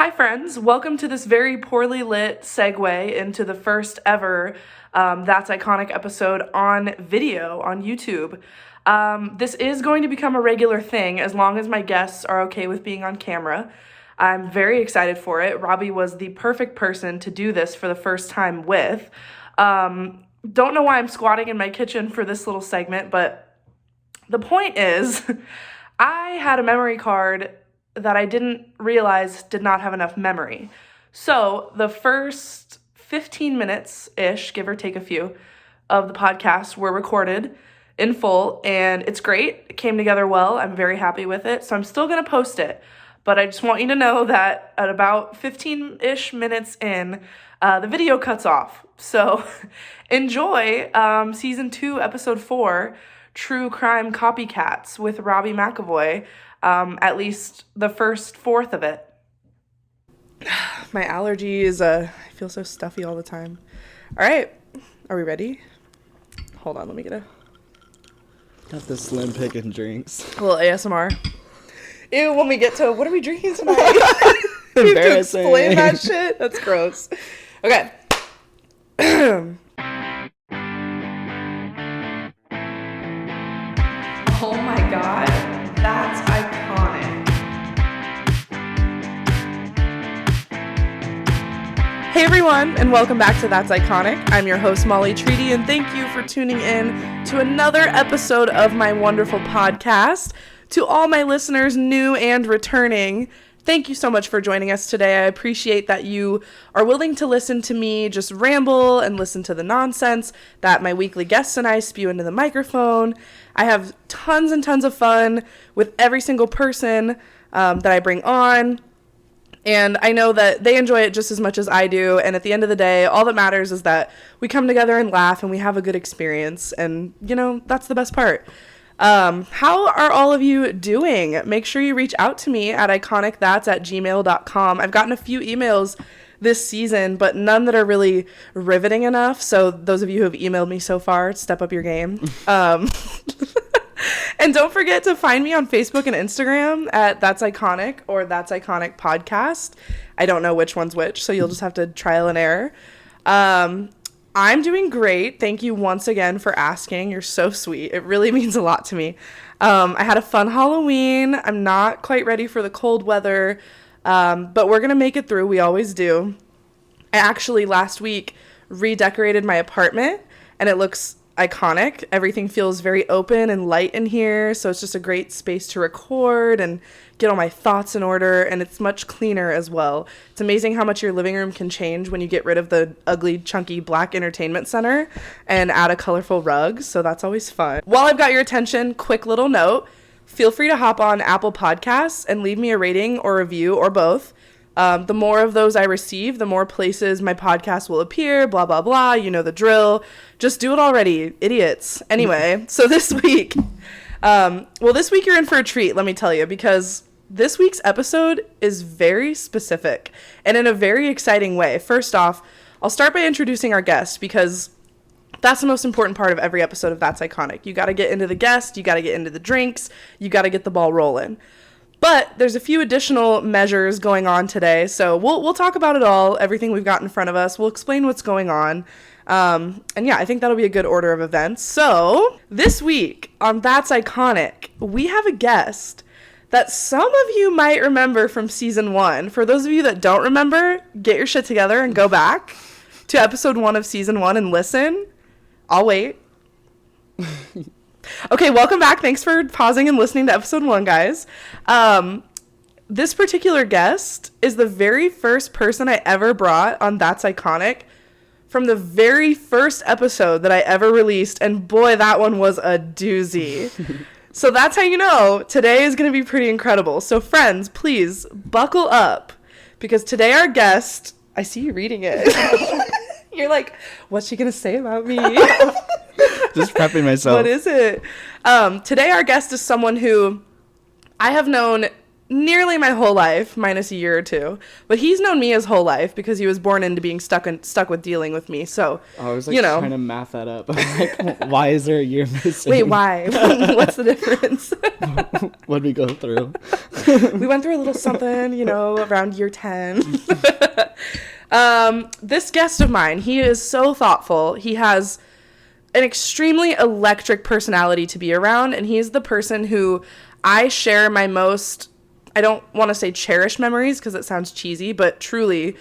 Hi friends, welcome to this very poorly lit segue into the first ever That's Iconic episode on video on YouTube. This is going to become a regular thing as long as my guests are okay with being on camera. I'm very excited for it. Robbie was the perfect person to do this for the first time with. Don't know why I'm squatting in my kitchen for this little segment, but the point is I had a memory card that I didn't realize did not have enough memory. So the first 15 minutes-ish, give or take a few, of the podcast were recorded in full, and it's great. It came together well. I'm very happy with it, so I'm still going to post it. But I just want you to know that at about 15-ish minutes in, the video cuts off. So enjoy Season 2, Episode 4, True Crime Copycats with Robbie McEvoy. At least the first fourth of it. My allergies, I feel so stuffy all the time. All right, are we ready? Hold on, let me get Got the slim pickin' drinks. a little ASMR. Ew, when we get to, what are we drinking tonight? You have to explain that shit? That's gross. Okay. Oh my god, that's iconic. Hey everyone, and welcome back to That's Iconic. I'm your host, Molly Treaty, and thank you for tuning in to another episode of my wonderful podcast. To all my listeners, new and returning, thank you so much for joining us today. I appreciate that you are willing to listen to me just ramble and listen to the nonsense that my weekly guests and I spew into the microphone. I have tons and tons of fun with every single person that I bring on. And I know that they enjoy it just as much as I do. And at the end of the day, all that matters is that we come together and laugh and we have a good experience. And, you know, that's the best part. How are all of you doing? Make sure you reach out to me at iconicthats@gmail.com. I've gotten a few emails this season, but none that are really riveting enough. So those of you who have emailed me so far, step up your game. And don't forget to find me on Facebook and Instagram at That's Iconic or That's Iconic Podcast. I don't know which one's which, so you'll just have to trial and error. I'm doing great. Thank you once again for asking. You're so sweet. It really means a lot to me. I had a fun Halloween. I'm not quite ready for the cold weather, but we're going to make it through. We always do. I actually last week redecorated my apartment, and it looks iconic. Everything feels very open and light in here, so it's just a great space to record and get all my thoughts in order, and it's much cleaner as well. It's amazing how much your living room can change when you get rid of the ugly, chunky black entertainment center and add a colorful rug, so that's always fun. While I've got your attention, quick little note, feel free to hop on Apple Podcasts and leave me a rating or review or both. The more of those I receive, the more places my podcast will appear, blah, blah, blah. You know the drill. Just do it already, idiots. Anyway, so this week, this week you're in for a treat, let me tell you, because this week's episode is very specific and in a very exciting way. First off, I'll start by introducing our guest because that's the most important part of every episode of That's Iconic. You got to get into the guest, you got to get into the drinks, you got to get the ball rolling. But there's a few additional measures going on today, so we'll talk about it all, everything we've got in front of us. We'll explain what's going on. And yeah, I think that'll be a good order of events. So this week on That's Iconic, we have a guest that some of you might remember from Season 1. For those of you that don't remember, get your shit together and go back to Episode 1 of Season 1 and listen. I'll wait. Okay, welcome back. Thanks for pausing and listening to Episode 1, guys. This particular guest is the very first person I ever brought on That's Iconic from the very first episode that I ever released, and boy, that one was a doozy. So that's how you know today is going to be pretty incredible. So friends, please buckle up, because today our guest, I see you reading it. You're like, what's she going to say about me? Just prepping myself. What is it? Today our guest is someone who I have known nearly my whole life, minus a year or two. But he's known me his whole life because he was born into being stuck with dealing with me. So, I was like trying to math that up. Like, why is there a year missing? Wait, why? What's the difference? What'd we go through? We went through a little something, around year 10. This guest of mine, he is so thoughtful. He has an extremely electric personality to be around, and he's the person who I share my most, I don't want to say cherished memories because it sounds cheesy, but truly,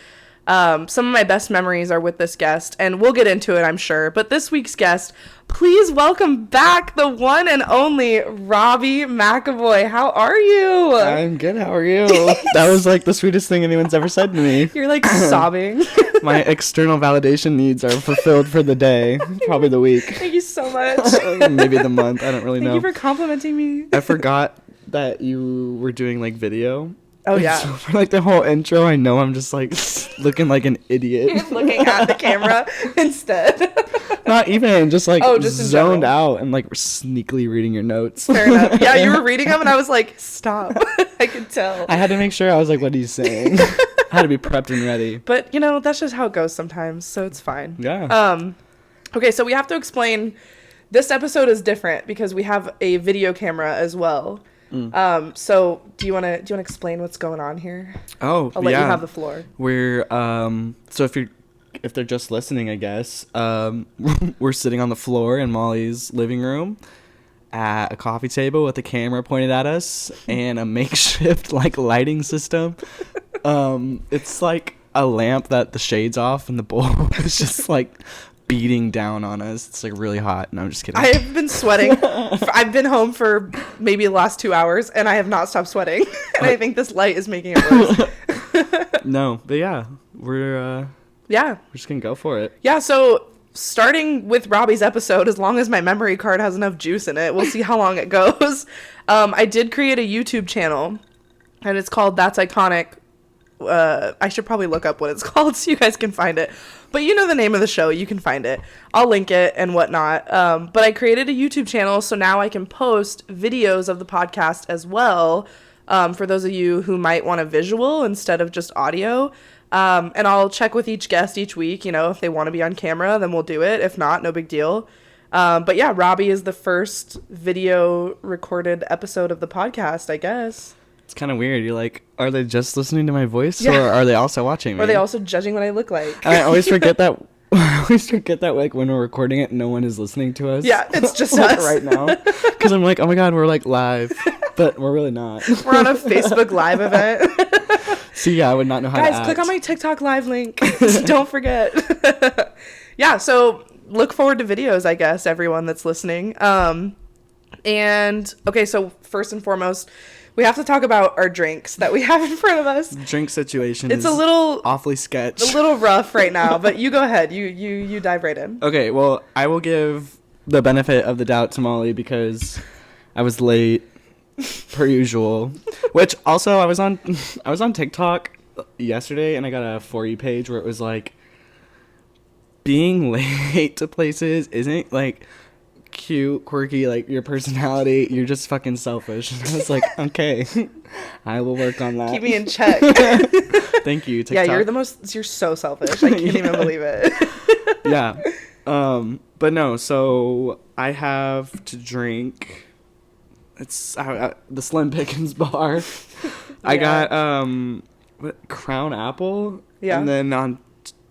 some of my best memories are with this guest, and we'll get into it, I'm sure. But this week's guest, please welcome back the one and only Robbie McEvoy. How are you? I'm good. How are you? That was like the sweetest thing anyone's ever said to me. You're like sobbing. My external validation needs are fulfilled for the day, probably the week. Thank you so much. Maybe the month. I don't really know. Thank you for complimenting me. I forgot that you were doing like video. Oh, yeah. So for like the whole intro, I know I'm just like looking like an idiot. You're looking at the camera instead. Not even, just like just zoned out and like sneakily reading your notes. Fair enough. Yeah, you were reading them and I was like, stop. I could tell. I had to make sure I was like, what are you saying? I had to be prepped and ready. But, that's just how it goes sometimes, so it's fine. Yeah. Okay, so we have to explain, this episode is different because we have a video camera as well. So do you want to explain what's going on here? Oh, I'll let you have the floor. We're so if they're just listening, I guess, we're sitting on the floor in Molly's living room at a coffee table with a camera pointed at us and a makeshift like lighting system. It's like a lamp that the shade's off and the bulb is just like beating down on us. It's like really hot. No, I'm just kidding. I have been sweating. I've been home for maybe the last 2 hours and I have not stopped sweating. And I think this light is making it worse. No, but yeah, we're just gonna go for it. Yeah, so starting with Robbie's episode, as long as my memory card has enough juice in it, we'll see how long it goes. I did create a YouTube channel and it's called That's Iconic. I should probably look up what it's called so you guys can find it. But you know the name of the show, you can find it. I'll link it and whatnot. But I created a YouTube channel, so now I can post videos of the podcast as well, for those of you who might want a visual instead of just audio. And I'll check with each guest each week, if they want to be on camera, then we'll do it. If not, no big deal. But yeah, Robbie is the first video recorded episode of the podcast, I guess. It's kind of weird. You're like, are they just listening to my voice, or are they also watching me? Or are they also judging what I look like? I always forget that. Like when we're recording it, no one is listening to us. Yeah, it's just like us right now. Because I'm like, oh my god, we're like live, but we're really not. We're on a Facebook Live event. See, yeah, I would not know how to act. Guys, click on my TikTok live link. Don't forget. Yeah, so look forward to videos, I guess, everyone that's listening. And okay, so first and foremost, we have to talk about our drinks that we have in front of us. Drink situation it's is a little awfully sketch. A little rough right now, but you go ahead. You dive right in. Okay, well, I will give the benefit of the doubt to Molly because I was late per usual. Which also I was on TikTok yesterday and I got a For You page where it was like being late to places isn't like cute, quirky, like your personality, you're just fucking selfish. And I was like, okay, I will work on that. Keep me in check. Thank you, TikTok. Yeah, you're so selfish. I can't even believe it. Yeah. But no, so I have to drink, it's the Slim Pickens bar. I got Crown Apple. Yeah. And then on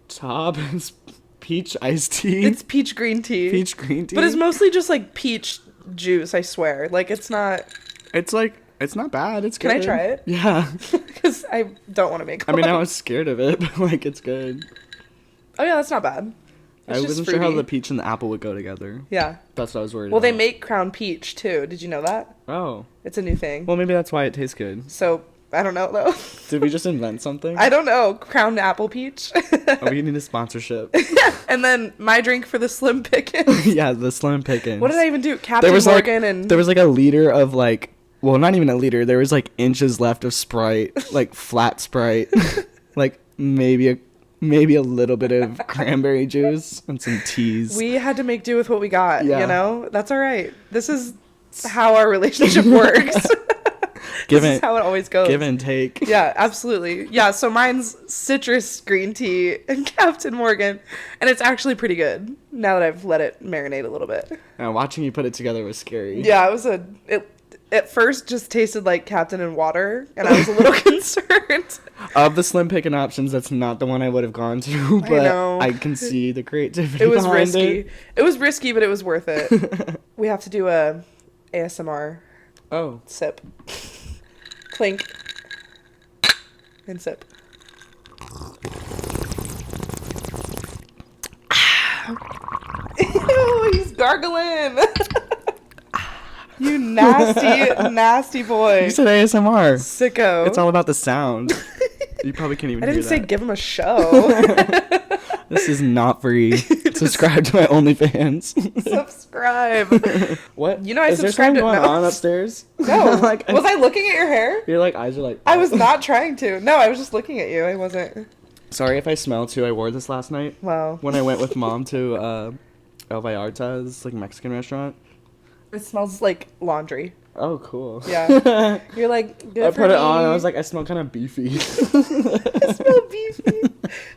top is peach iced tea. It's peach green tea. Peach green tea. But it's mostly just like peach juice, I swear. Like it's not bad. It's good. Can I try it? Yeah. Because I don't want to make I mean, I was scared of it, but like it's good. Oh yeah, that's not bad. I wasn't sure how the peach and the apple would go together. Yeah. That's what I was worried about. Well, they make Crown Peach too. Did you know that? Oh. It's a new thing. Well, maybe that's why it tastes good. So I don't know though. Did we just invent something? I don't know. Crown Apple Peach. Oh, we need a sponsorship. And then my drink for the Slim Pickens. Yeah, the Slim Pickens. What did I even do? Captain Morgan and... There was like a liter of like... Well, not even a liter. There was like inches left of Sprite. Like flat Sprite. Like maybe a little bit of cranberry juice and some teas. We had to make do with what we got, you know? That's all right. This is how our relationship works. This is how it always goes. Give and take. Yeah, absolutely. Yeah, so mine's citrus green tea and Captain Morgan, and it's actually pretty good now that I've let it marinate a little bit. Watching you put it together was scary. Yeah, it at first just tasted like Captain and water, and I was a little concerned. Of the slim picking options, that's not the one I would have gone to, but I can see the creativity. It was behind risky. It was risky, but it was worth it. We have to do a ASMR. Oh. Sip. Clink. And sip. Ew, he's gargling. You nasty boy. You said ASMR. Sicko. It's all about the sound. You probably can't even hear that. I didn't say give him a show. This is not free. Subscribe to my OnlyFans. Subscribe. What? You know I is subscribed. Is there something going on upstairs? No. Was I looking at your hair? Your eyes are like... I was not trying to. No, I was just looking at you. I wasn't. Sorry if I smell too. I wore this last night. Wow. When I went with Mom to El Vallarta's Mexican restaurant. It smells like laundry. Oh, cool. Yeah. You're like, good I for put it me. on and I was like, I smell kind of beefy. I smell beefy.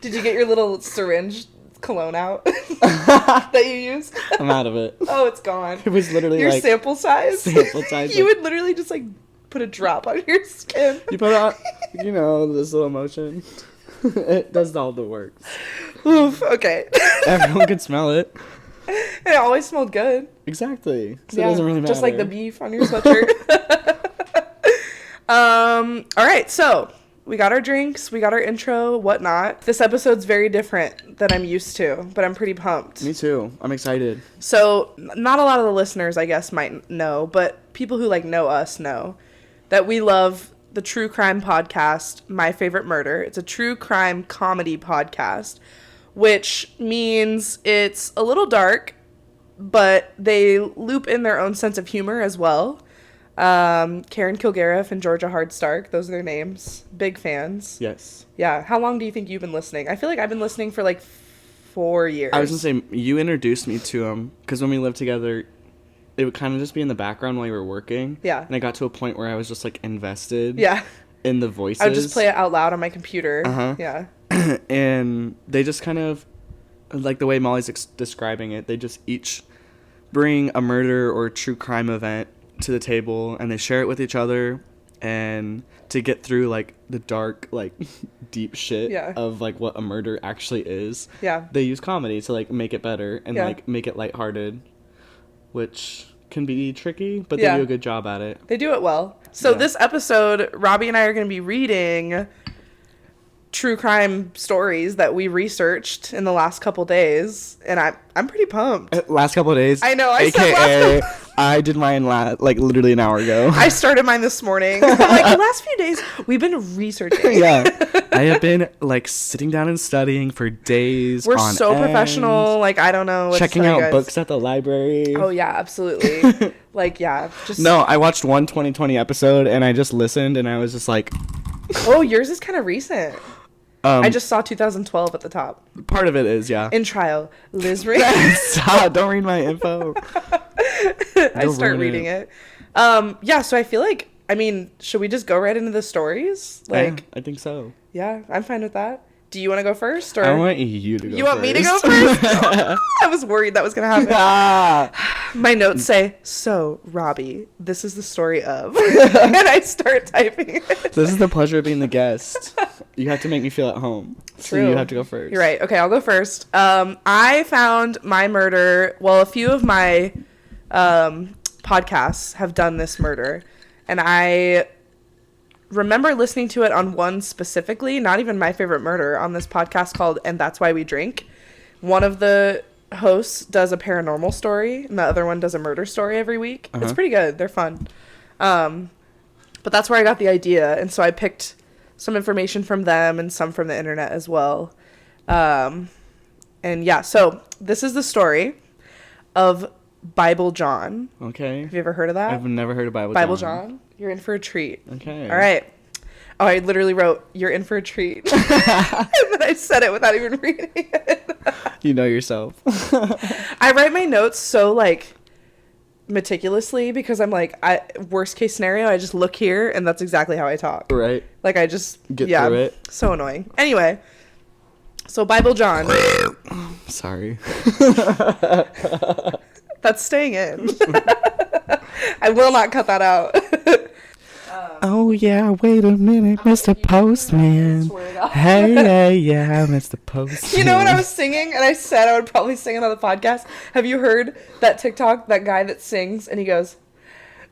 Did you get your little syringe cologne out that you use? I'm out of it. Oh, it's gone. It was literally your sample size? Sample size. You would literally just put a drop on your skin. You put it on, this little motion. It does all the work. Oof, okay. Everyone could smell it. It always smelled good. Exactly. So it doesn't really matter. Just like the beef on your sweatshirt. All right, so we got our drinks, we got our intro, whatnot. This episode's very different than I'm used to, but I'm pretty pumped. Me too. I'm excited. So not a lot of the listeners, I guess, might know, but people who know us know that we love the true crime podcast, My Favorite Murder. It's a true crime comedy podcast, which means it's a little dark, but they loop in their own sense of humor as well. Karen Kilgariff and Georgia Hardstark, those are their names. Big fans. Yes. Yeah. How long do you think you've been listening? I feel like I've been listening for 4 years. I was going to say, you introduced me to them, because when we lived together, it would kind of just be in the background while you were working. Yeah. And I got to a point where I was just invested. Yeah. In the voices. I would just play it out loud on my computer. Uh-huh. Yeah. And they just kind of, like the way Molly's describing it, they just each bring a murder or true crime event to the table, and they share it with each other, and to get through the dark deep shit of what a murder actually is, they use comedy to make it better and make it lighthearted, which can be tricky, but they do a good job at it. They do it well. So this episode, Robbie and I are going to be reading true crime stories that we researched in the last couple days, and I'm pretty pumped. Last couple of days? I know. AKA, I did mine literally an hour ago. I started mine this morning. The last few days, we've been researching. Yeah. I have been sitting down and studying for days. We're so end. Professional. I don't know. Checking out books at the library. Oh, yeah, absolutely. Just. No, I watched one 2020 episode and I just listened and I was just like. Oh, yours is kind of recent. I just saw 2012 at the top. Part of it is, yeah. In trial, Liz Ring. Stop! Don't read my info. I start reading it. Yeah. So I feel should we just go right into the stories? I think so. Yeah, I'm fine with that. Do you want to go first, or I want you to go first. You want me to go first? I was worried that was gonna happen. My notes say, "So, Robbie, this is the story of," and I start typing it. This is the pleasure of being the guest. You have to make me feel at home. True. So you have to go first. You're right. Okay, I'll go first. I found my murder. Well, a few of my podcasts have done this murder, and I remember listening to it on one specifically, not even My Favorite Murder, on this podcast called And That's Why We Drink. One of the hosts does a paranormal story, and the other one does a murder story every week. It's pretty good. They're fun. But that's where I got the idea, and so I picked some information from them and some from the internet as well. And yeah, so this is the story of Bible John. Okay. Have you ever heard of that? I've never heard of Bible John. You're in for a treat. Okay. All right. Oh, I literally wrote, "You're in for a treat." And then I said it without even reading it. You know yourself. I write my notes so meticulously because I'm like, worst case scenario, I just look here and that's exactly how I talk. Right. Like I just Get through it. So annoying. Anyway, so Bible John. Sorry. That's staying in. I will not cut that out. Oh yeah, wait a minute, Mr. Postman. Hey, yeah, Mr. Postman. You know what I was singing, and I said I would probably sing it on the podcast. Have you heard that TikTok, that guy that sings, and he goes,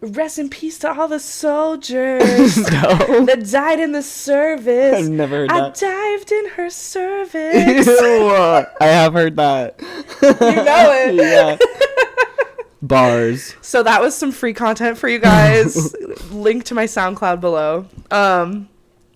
"Rest in peace to all the soldiers that died in the service. I've never heard that. I dived in her cervix." Ew, I have heard that. You know it. Yeah. Bars. So that was some free content for you guys. Link to my SoundCloud below. All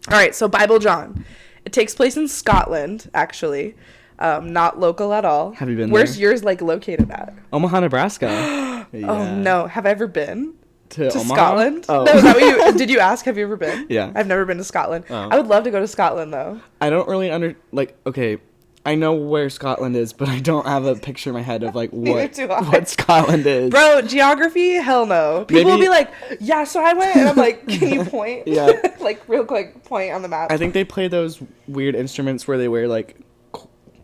right, so Bible John. It takes place in Scotland, actually. Not local at all. Have you been Where's there? yours like located at? Omaha, Nebraska. Yeah. Oh no, have I ever been To Omaha? Scotland? Oh. No, is that what did you ask? Have you ever been? Yeah. I've never been to Scotland. Oh. I would love to go to Scotland though. I don't really okay, I know where Scotland is, but I don't have a picture in my head of like what Scotland is. Bro, geography? Hell no. People will be like, yeah, so I went, and I'm like, can you point? Yeah. Like real quick, point on the map. I think they play those weird instruments where they wear like,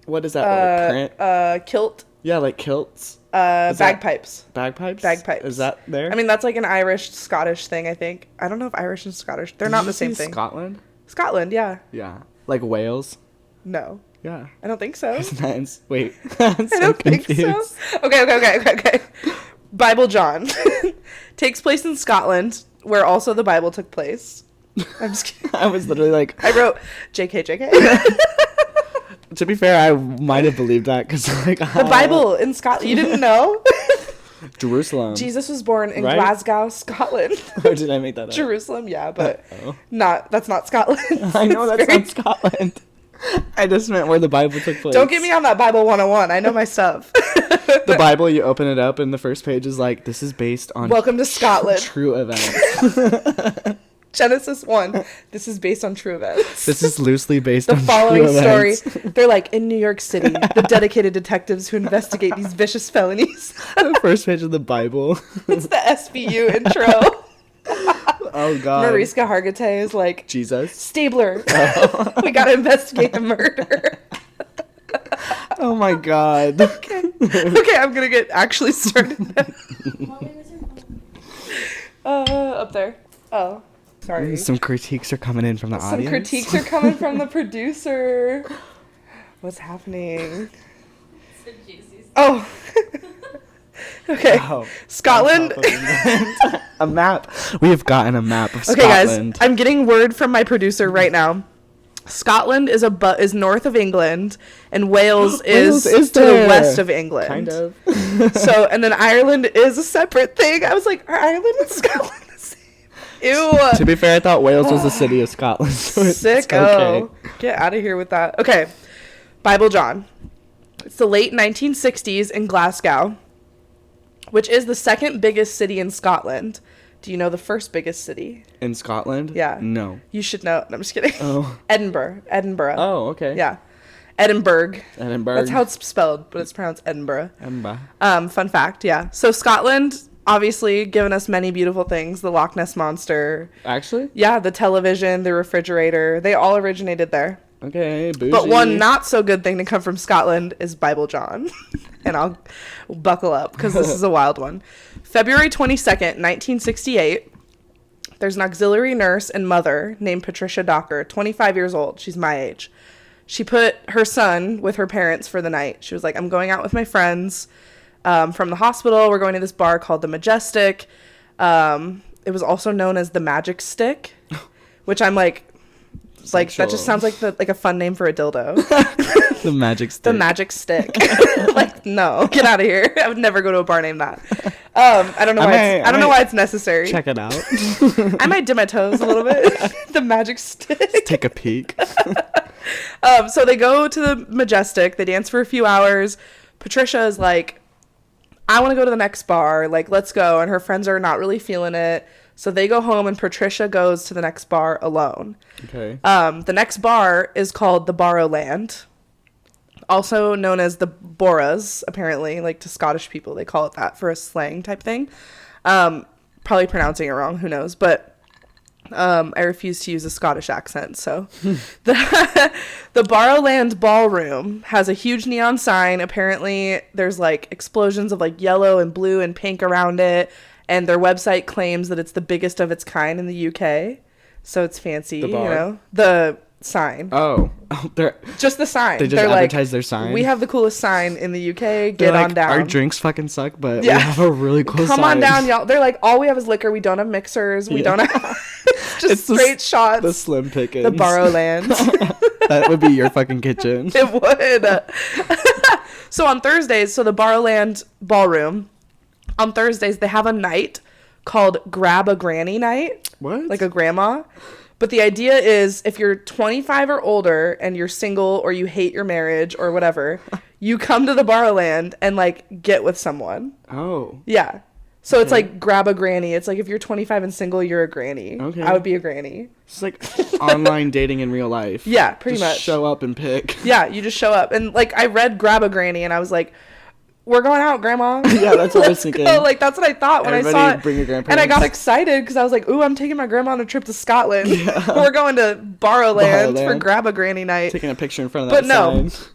what is that? Like, kilt. yeah, like kilts. Bagpipes. Bagpipes? Bagpipes. Is that there? I mean, that's like an Irish Scottish thing, I think. I don't know if Irish and Scottish, they're not the same thing. Scotland? Scotland, yeah. Yeah. Like Wales? No. Yeah. I don't think so. Nice. Wait. I don't think so. Okay. Bible John takes place in Scotland, where also the Bible took place. I'm just kidding. I was literally like, I wrote JK. to be fair, I might have believed that because like The Bible in Scotland. You didn't know? Jerusalem. Jesus was born in Right? Glasgow, Scotland. Or did I make that up? Jerusalem, yeah, but Uh-oh. that's not Scotland. I know It's that's not Scotland. I just meant where the Bible took place. Don't get me on that Bible 101. I know my stuff. The Bible, you open it up and the first page is like, this is based on Welcome to Scotland. true events. Genesis 1. This is based on true events. This is loosely based The on following true story. events. They're like, in New York City, the dedicated detectives who investigate these vicious felonies. The first page of the Bible. It's the SBU intro. Oh god. Mariska Hargitay is like, Jesus. Stabler. We gotta investigate the murder. Oh my god. Okay, I'm gonna get actually started. Up there. Oh, sorry. Some critiques are coming in from the Some audience. critiques are coming from the producer. What's happening? Oh. Okay. Wow. Scotland. A map. We have gotten a map of Okay, Scotland. guys. I'm getting word from my producer right now. Scotland is is north of England, and Wales is to the there. west of England. Kind of. So, and then Ireland is a separate thing. I was like, are Ireland and Scotland the same? Ew. To be fair, I thought Wales was the city of Scotland. So it's Sicko. okay. Get out of here with that. Okay. Bible John. It's the late 1960s in Glasgow, which is the second biggest city in Scotland. Do you know the first biggest city? In Scotland? Yeah. No. You should know. No, I'm just kidding. Oh. Edinburgh. Oh, okay. Yeah. Edinburgh. Edinburgh. That's how it's spelled, but it's pronounced Edinburgh. Edinburgh. Fun fact, yeah. So Scotland, obviously, given us many beautiful things. The Loch Ness Monster. Actually? Yeah, the television, the refrigerator. They all originated there. Okay, bougie. But one not so good thing to come from Scotland is Bible John. And I'll buckle up because this is a wild one. February 22nd, 1968, there's an auxiliary nurse and mother named Patricia Docker, 25 years old. She's my age. She put her son with her parents for the night. She was like, I'm going out with my friends from the hospital. We're going to this bar called The Majestic. It was also known as The Magic Stick, which I'm like that just sounds like a fun name for a dildo. The Magic Stick. The Magic Stick. Like, no, get out of here. I would never go to a bar named that. I don't know why. I don't know why it's necessary. Check it out. I might dip my toes a little bit. The Magic Stick. Take a peek. So they go to the Majestic. They dance for a few hours. Patricia is like, I want to go to the next bar. Like, let's go. And her friends are not really feeling it. So they go home and Patricia goes to the next bar alone. Okay. The next bar is called the Barrowland. also known as the Boras, apparently, like to Scottish people, they call it that for a slang type thing. Probably pronouncing it wrong, who knows, but I refuse to use a Scottish accent, so. The Barrowland Ballroom has a huge neon sign. Apparently, there's, like, explosions of, like, yellow and blue and pink around it, and their website claims that it's the biggest of its kind in the UK, so it's fancy, The bar? you know? The sign. Oh, they're Just the sign. they just They're advertise like, their sign. we have the coolest sign in the UK. They're Get like, on down. Our drinks fucking suck, but Yeah. we have a really cool Come sign. on down, y'all. They're like, all we have is liquor. We don't have mixers. We Yeah. don't have just It's the straight shots. The slim pickings. The Barrowland. That would be your fucking kitchen. It would. So on Thursdays, so the Barrowland Ballroom, on Thursdays, they have a night called Grab a Granny Night. What? Like a grandma. But the idea is if you're 25 or older and you're single or you hate your marriage or whatever, you come to the Barrowland and like get with someone. Oh. Yeah. So it's Okay. like grab a granny. It's like if you're 25 and single, you're a granny. Okay. I would be a granny. It's like online dating in real life. Yeah, pretty Just much. show up and pick. Yeah, you just show up. And like I read grab a granny and I was like, we're going out, Grandma. Yeah, that's what I was Let's thinking. go. Like that's what I thought when Everybody I saw it. bring your And I grandparents. got excited because I was like, ooh, I'm taking my grandma on a trip to Scotland. We're going to Barrowland for Barrowland. grab a granny night. Taking a picture in front of But that no, sign.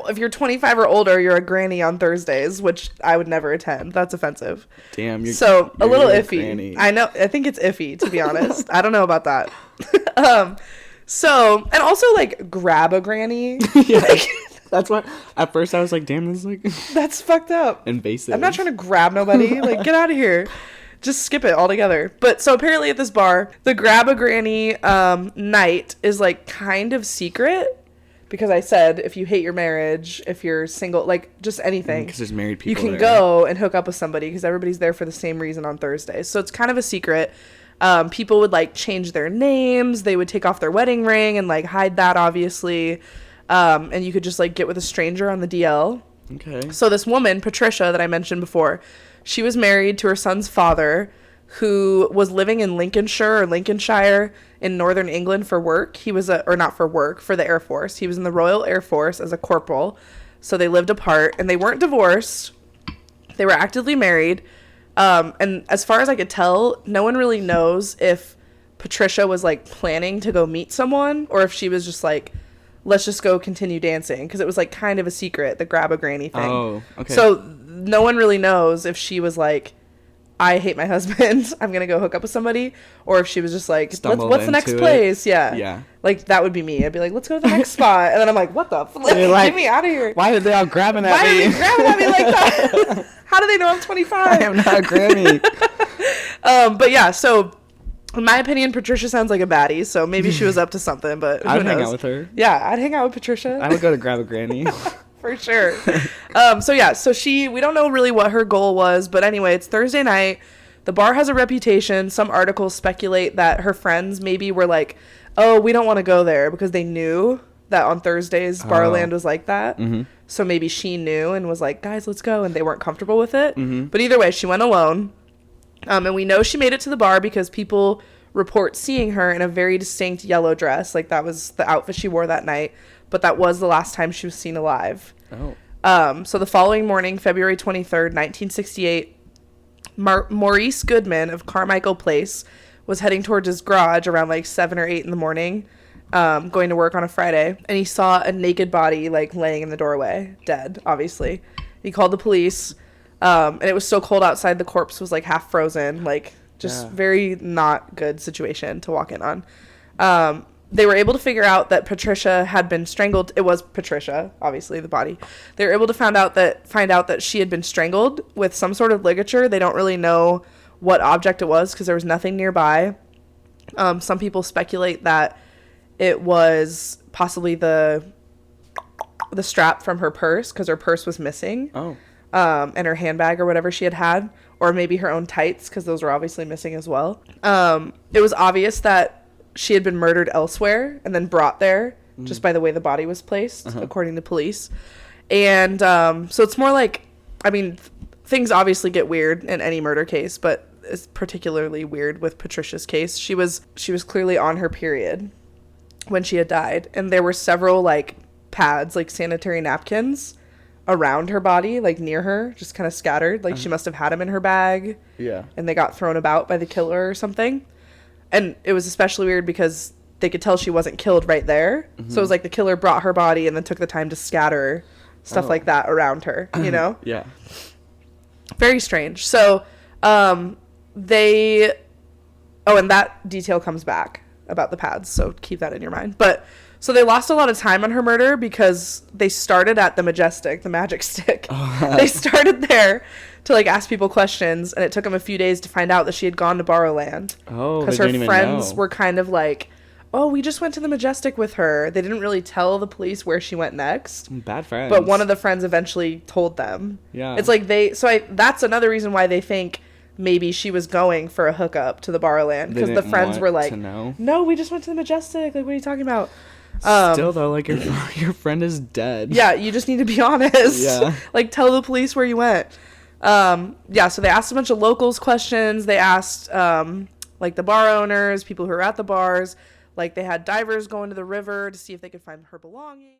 if you're 25 or older, you're a granny on Thursdays, which I would never attend. That's offensive. Damn, you're So a you're little a iffy. granny. I know. I think it's iffy, to be honest. I don't know about that. So and also like grab a granny. Yeah. Like, That's why at first I was like, damn, this is like that's fucked up. invasive. I'm not trying to grab nobody. Like, get out of here. Just skip it altogether. But so apparently at this bar, the grab a granny night is like kind of secret because I said if you hate your marriage, if you're single, like just anything, because there's married you people can there. go and hook up with somebody because everybody's there for the same reason on Thursdays. So it's kind of a secret. People would like change their names. They would take off their wedding ring and like hide that, obviously. And you could just like get with a stranger on the DL. Okay. So this woman, Patricia, that I mentioned before, she was married to her son's father, who was living in Lincolnshire in northern England for work. He was or not for work, for the Air Force. He was in the Royal Air Force as a corporal. So they lived apart and they weren't divorced. They were actively married. And as far as I could tell, no one really knows if Patricia was like planning to go meet someone or if she was just like, let's just go continue dancing, because it was like kind of a secret, the grab a granny thing. Oh, okay. So no one really knows if she was like, I hate my husband, I'm gonna go hook up with somebody, or if she was just like, Stumbled what's the next into it. place? Yeah. Yeah. Like that would be me. I'd be like, let's go to the next spot, and then I'm like, what the? You're like, Get me out of here. Why are they all grabbing at Why me? are they grabbing at me like that? How do they know I'm 25? I am not a Grammy. But yeah, so in my opinion, Patricia sounds like a baddie, so maybe she was up to something, but who I'd hang knows? out with her. Yeah, I'd hang out with Patricia. I would go to grab a granny. For sure. So yeah, so we don't know really what her goal was, but anyway, it's Thursday night. The bar has a reputation. Some articles speculate that her friends maybe were like, oh, we don't want to go there, because they knew that on Thursdays, Barrowland was like that. Mm-hmm. So maybe she knew and was like, guys, let's go, and they weren't comfortable with it. Mm-hmm. But either way, she went alone. And we know she made it to the bar because people report seeing her in a very distinct yellow dress. Like that was the outfit she wore that night. But that was the last time she was seen alive. Oh. So the following morning, February 23rd, 1968, Maurice Goodman of Carmichael Place was heading towards his garage around like 7 or 8 in the morning, going to work on a Friday. And he saw a naked body like laying in the doorway, dead, obviously. He called the police. And it was so cold outside, the corpse was like half frozen, like just very not good situation to walk in on. They were able to figure out that Patricia had been strangled. It was Patricia, obviously, the body. They were able to find out that she had been strangled with some sort of ligature. They don't really know what object it was because there was nothing nearby. Some people speculate that it was possibly the strap from her purse, because her purse was missing. Oh. And her handbag or whatever she had, or maybe her own tights, because those were obviously missing as well. It was obvious that she had been murdered elsewhere and then brought there just by the way the body was placed, according to police. And so it's more like, I mean, things obviously get weird in any murder case, but it's particularly weird with Patricia's case. She was clearly on her period when she had died, and there were several like pads, like sanitary napkins, around her body, like near her, just kind of scattered. Like she must have had them in her bag. Yeah. And they got thrown about by the killer or something. And it was especially weird because they could tell she wasn't killed right there. So it was like the killer brought her body and then took the time to scatter stuff like that around her, you know? Yeah. Very strange. So they... Oh, and that detail comes back about the pads, so keep that in your mind. But so they lost a lot of time on her murder because they started at the Majestic, the Magic Stick. They started there to like ask people questions, and it took them a few days to find out that she had gone to Borrowland. Oh, because her friends were kind of like, "Oh, we just went to the Majestic with her." They didn't really tell the police where she went next. Bad friends. But one of the friends eventually told them. Yeah. It's like that's another reason why they think maybe she was going for a hookup to the Borrowland, because the friends were like, "No, we just went to the Majestic. Like, what are you talking about?" Still though, like your friend is dead. Yeah, you just need to be honest. Yeah. Like, tell the police where you went. Yeah, so they asked a bunch of locals questions. They asked like the bar owners, people who were at the bars. Like, they had divers go into the river to see if they could find her belongings.